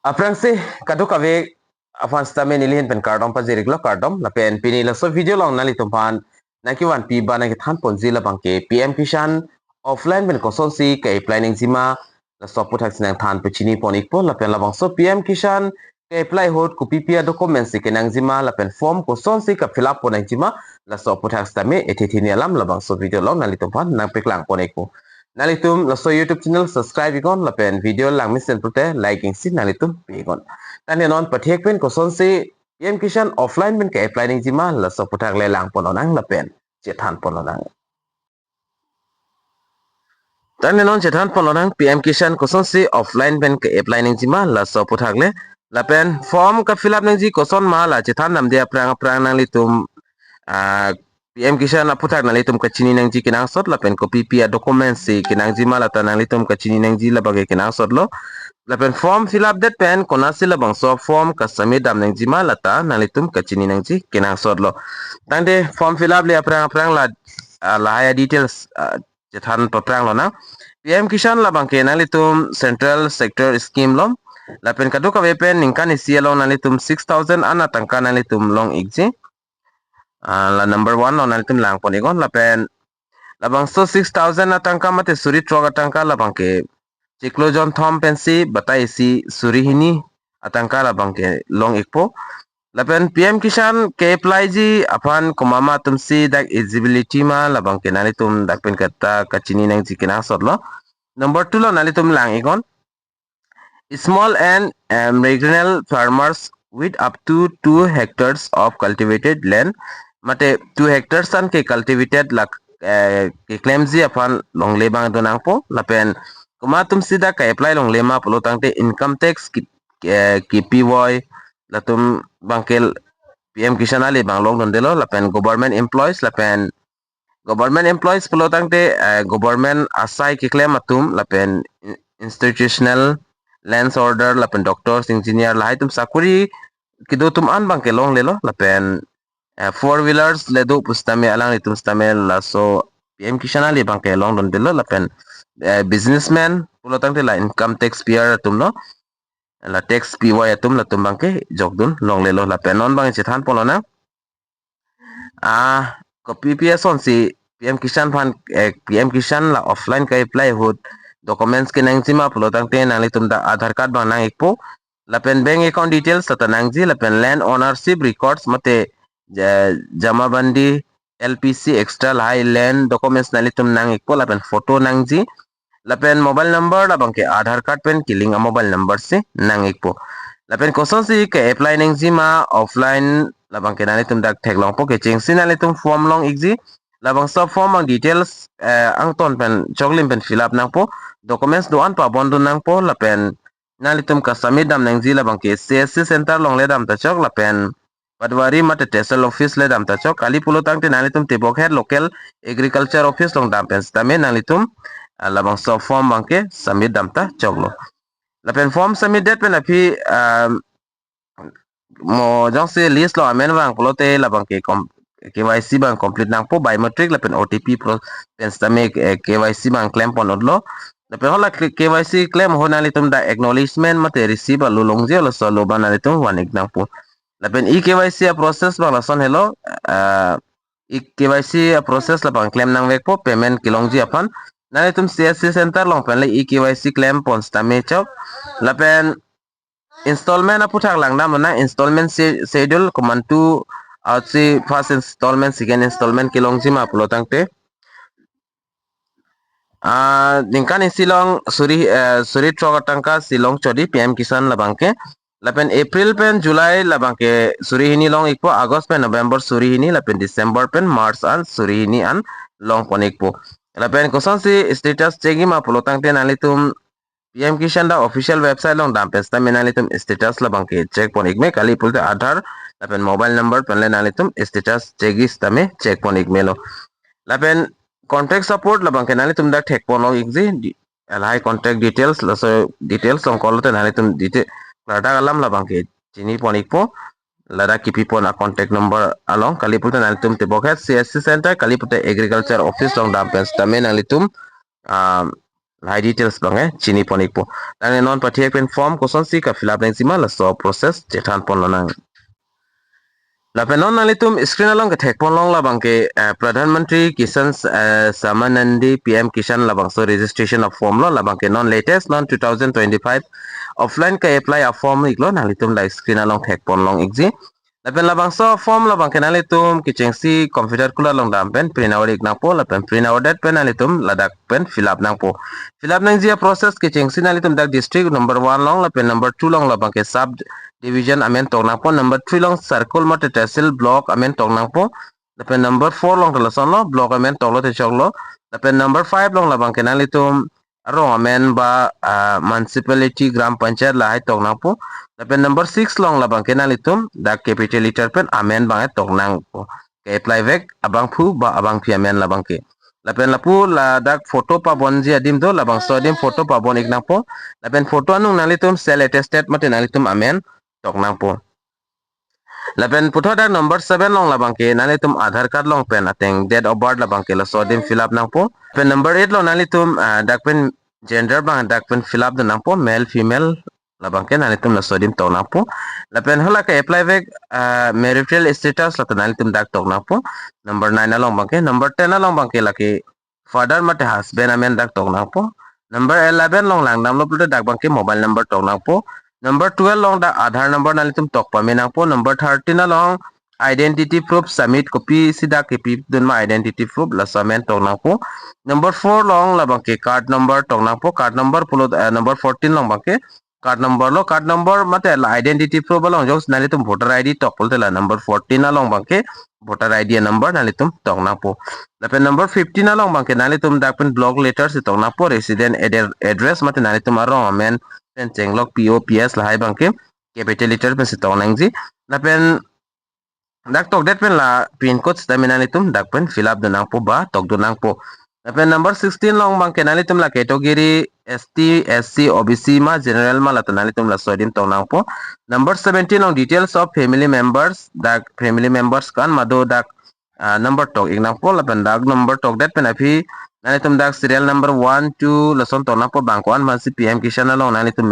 Aprang si kaduk ave afan stame nilihin pen kardom pa jirik lo kardom la pen pini la so video long nali tumpan na ki wan pi ba na ki than ponzi la bangke PM Kisan offline ben koson si kai planning zima la so puthak sinang than pe chini ponik po la pen la bang so PM Kisan kai apply hot ku PPA document si kenang zima la pen form koson si ka fill up ponang zima la so puthak stame etithini alam la bang so video long nali tumpan nang peklang ponik po nalitum laso YouTube channel subscribe ikon lapen video lang misen pute liking sin nalitum ikon tani non pathek pen koson si PM Kisan offline pen ke apply ning jima laso puthak le lang pononang lapen chethan pononang tani non chethan pononang PM Kisan koson si offline pen ke apply ning jima laso puthak le lapen form ka fill up ning ji koson ma la chethan nam dia prang prang nang litum PM Kisan aputhak na litum kachini nang ji kinang sot lapen copy pia documents si kinang ji mala ta nang litum kachini nang ji la bagay kinang sot lo lapen form fill up that pen kona sila bang so form ka submit dam nang ji mala ta nang litum kachini nang ji kinang sot lo tangde form fill up le aprang aprang la haya details jethan paprang lo na PM Kisan la bang ke nang litum central sector scheme lo lapen kaduka wepen ningkan isi lo nang litum 6000 ana tangka nang litum long igji la number 1 on altim lang ponigon lapen labang so 6000 atangka mate suri trog atangka labang ke Exclusion thom pensi batai si suri hini atangka labang ke long ikpo lapen PM Kisan ke apply ji apan kumama tumsi dak eligibility ma labang ke nani tum dak pen kata kachini nang jikina sotlo number 2 lo nani tum lang ikon small and regional farmers with up to 2 hectares of cultivated land mate 2 hectares an ke cultivated lak ke claim ji apan longle bang donang po lapen kuma tum sida ka apply longle ma polo tangte income tax ki PY latum bangkel PM Kisan ali bang long don delo lapen government employees polo tangte government asai ki claim atum lapen institutional lands order lapen doctors engineer lahai tum sakuri kido tum an bangke long lelo lapen 4-wheelers ledo pustame alang itum stame laso PM Kisan ali bangke long don delo lapen businessman pulo tangte la income tax PR tum no la tax PY tum la tum bangke jogdun long lelo lapen non bang chethan polo na ko PPS on si PM Kisan fan PM Kisan la offline ka apply hot documents ke nang sima pulo tangte nang litum da Aadhaar card bang nang ikpo lapen bank account details ta nang ji lapen land ownership records mate jamabandi LPC extra high land documents nalitum nang ikpo lapen photo nang ji lapen mobile number labang ke Aadhaar card pen killing a mobile number se nang ikpo lapen koson si ke apply nang ji ma offline labang ke nalitum dak theklong po ke ching sin nalitum form long igji labang sub form ang details ang ton pen choklim pen fill up nang po documents doan pa bondun nang po lapen nalitum ka submit dam nang ji labang ke CSC center long le dam ta chok lapen Padwari mate tesel office le dam ta chok kali pulo tang te nalitum tibok head local agriculture office long dam pen stame nalitum labang sub form bangke submit dam ta chok lo lapen form submit det pen api mo jang se list lo amen bang pulote labang ke KYC bang complete nang po biometric lapen OTP pro pen stame KYC bang claim pon odlo lapen hola KYC claim ho nalitum da acknowledgement mate receive lulong je lo so lo ban nalitum wanik nang po lapen KYC process bang lason hello KYC process la bang claim nang vek po payment kilong ji apan nalitum CSC center long pen le KYC claim pon stame chok lapen installment aputhak lang na mana installment schedule command 2 outsi first installment second installment kilong ji ma pulo tangte dingkan silong suri trogatangka silong chodi PM Kisan labangke lapen April pen July labangke suri hini long ikpo August pen November suri hini lapen December pen March an suri hini an long pon ikpo lapen koson si status chegi ma pulo tangte nalitum PM Kisan da official website long dam pen sta menalitum status labangke check pon ikme kali pulte Aadhaar lapen mobile number pen le nalitum status chegi stame check pon ikmelo lapen contact support labang kenali tum dak thek pon igzi alai contact details laso details on call te nali tum detail lada alam labang ke chini pon ikpo lada kipi pon a contact number along kalipute nali tum te bokhet CSC center kalipute agriculture office long dam pen stame nali tum lai details bange chini ponik po tang non pathek pen form koson si ka fill up nang sima la so process chethan pon lanang la penon nalitum screen along ka thek pon long la bangke pradhan mantri kisan samanandi PM Kisan labangso registration of form lo la bangke non latest non 2025 offline ka apply a form iklo nalitum la screen along thek pon long exi lapen labangso form labang kenali tum kichengsi computer kula long dam pen print out ik nangpo lapen print out dat pen ali tum ladak pen fill up nangpo fill up nang jia process kichengsi nali tum dak district number 1 long lapen number 2 long labang ke sub division amen tong nangpo number 3 long circle mate tehsil block amen tong nangpo lapen number 4 long talason lo block amen tong lo te chok lo lapen number 5 long labang kenali tum arong amen ba municipality gram panchayat la hai tong nangpo lapen number 6 long labang kenal itum dak capital letter pen amen bang tok nang po ke apply vek abang phu ba abang phi amen labang ke lapen lapu la dak photo pa bon ji adim do labang so adim photo pa bon ik nang po lapen photo anung nalitum cell attested mate nalitum amen tok nang po lapen putho dak number 7 long labang ke nalitum aadhar card long pen ateng date of birth labang ke la so adim fill up nang po pen number 8 long nalitum dak pen gender bang dak pen fill up nang po male female labang ke nalitum la sodim tong nang po lapen hola ka apply vek marital status la nalitum dak tong nang po number 9 along bang ke number 10 along bang ke laki father mate husband amen dak tong nang po number 11 long lang nam lo pulte dak bang ke mobile number tong nang po number 12 long dak aadhar number nalitum tok pa me nang po number 13 along identity proof submit copy sida ke pip dun ma identity proof la samen tong nang po number 4 long la bang ke card number tong nang po card number pulo number 14 long bang ke card number mate la identity proof along jos nalitum voter id tok pulte la number 14 along bang ke voter id number nalitum tong nang po lapen number 15 along bang ke nalitum dakpen block letters tong nang po resident address mate nalitum arong amen pen chenglok POPS la hai bang ke capital letter pen sitong nang ji lapen dak tok det pen la pin code stamina nalitum dakpen fill up do nang po ba tok do nang po lapen number 16 long bang ke nalitum la category ST SC OBC ma general ma la nalitum la sodim tong nang po number 17 long details of family members dak family members kan mado dak number tok ing nang po lapen dak number tok det pen api nalitum dak serial number 1 2 lason tong nang po bangkuan ma si PM Kisan along nalitum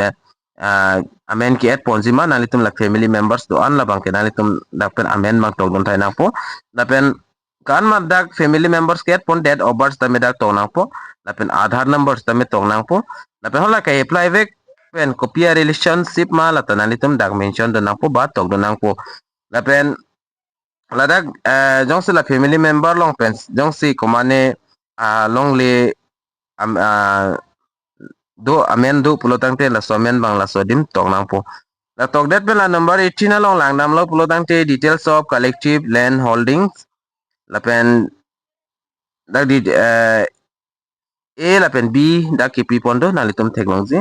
amen ki at ponzima nalitum la family members do an la bang ke nalitum dak pen amen mang tok don thai nang po lapen kan ma dak family members ke pon date of birth tame dak tong nang po lapen aadhar numbers tame tong nang po lapen hola ka apply vek pen copy relationship ma la tanalitum dak mention do nang po ba tok do nang po lapen ladak jong si la family member long pen jong si komane long le do amen do pulotang te la somen bang la sodim tong nang po la tok det pen la number 18 along lang nam lo pulotang te details of collective land holdings lapen dak di A lapen B dak kipi pondo nalitum technology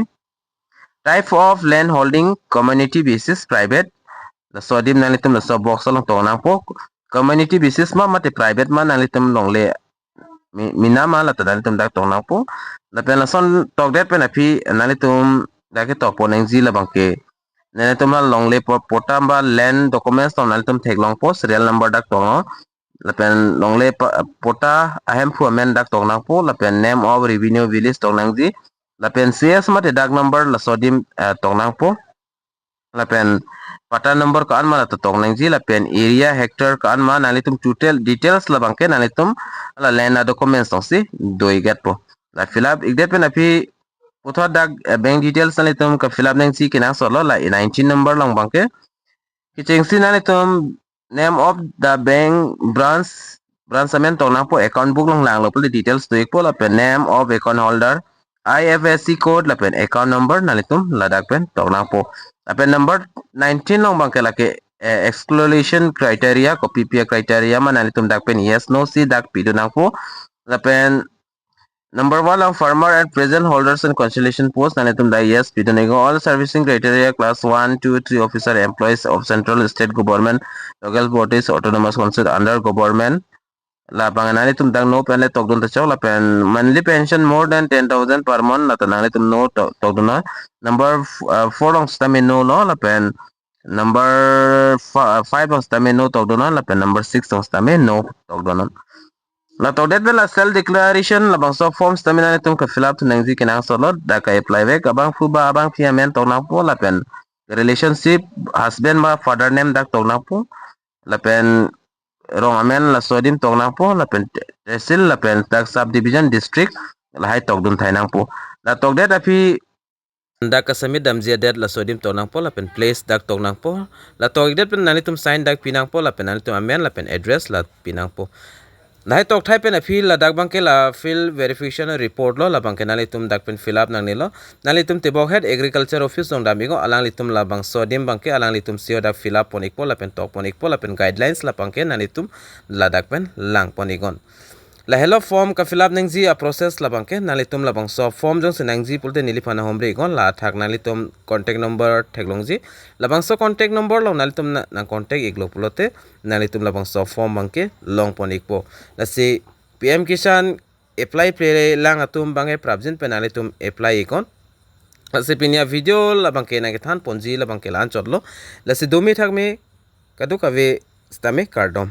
type of land holding community basis private la sodim nalitum la so box long tong nang po community basis ma mate private ma nalitum long le minama la nalitum dak tong nang po la pen la son tok det pen api nalitum dak ke tok po nang ji la bangke nalitum la long le potamba land documents tong nalitum thek long po serial number dak tong lapen long le pota ahem fu amen dak tong nang po lapen name of revenue village tong nang ji lapen CS mate dak number la sodim tong nang po lapen pata number ka an ma ta tong nang ji lapen area hectare ka an ma nalitum total details la bangke nalitum la land documents tong si doi get po la fill up igdet pen api putha dak bank details nalitum ka fill up nang si kinang solo la 19 number long bangke kicheng si nalitum name of the bank branch amen tong nang po account book long lang lo pul details to po lapen name of account holder IFSC code lapen account number nalitum ladak pen tong nang po lapen number 19 long bang kelake exclusion criteria copy criteria man nalitum dak pen yes no si dak pido nang po lapen number 1 long farmer and present holders and consolation post nalitum da yes pido nego all servicing criteria class 1 2 3 officer employees of central state government local bodies autonomous council under government la panganani tum dang no pen le tok dun ta chok la pen monthly pension more than 10,000 per month la tanang tum no tok dun na number 4 long stame no lo la pen number 5 long stame no tok dun na la pen number 6 long stame no tok dun na La togdet la self declaration la bangso forms tamina ni tum ka fill up nang zi kinang solot da ka apply ve ka bang fu ba bang PMN tong nang po la pen relationship husband ba father name dak tong nang po la pen rong amen la sodim tong nang po la pen tehsil la pen tak subdivision district la hai tok dun thai nang po la togdet api dak kasami dam zia det la sodim tong nang po la pen place dak tong nang po la togdet pen nani tum sign dak pinang po la pen nani tum amen la pen address la pinang po Nai tok thai pen apil la dak bangke la fill verification report lo la bangke nali tum dak pen fill up nang nilo nali tum tibok head agriculture office dong damigo alang litum la bang sodim bangke alang litum sio dak fill up ponik po la pen tok ponik po la pen guidelines la bangke nali tum la dak pen lang ponigon la hello form ka fill up nang ji a process la bangke nali tum la bang so form jong senang ji pulte nili phana hombre gon la thak nali tum contact number theklong ji la bang so contact number lo nali tum na contact iglo pulote nali tum la bang so form bangke long ponik po la si PM Kisan apply play lang atum bange prabjin penali tum apply ikon la si pinya video la bangke na kethan ponji la bangke lan chotlo la si 2 mi thak me kadu kave stame kardom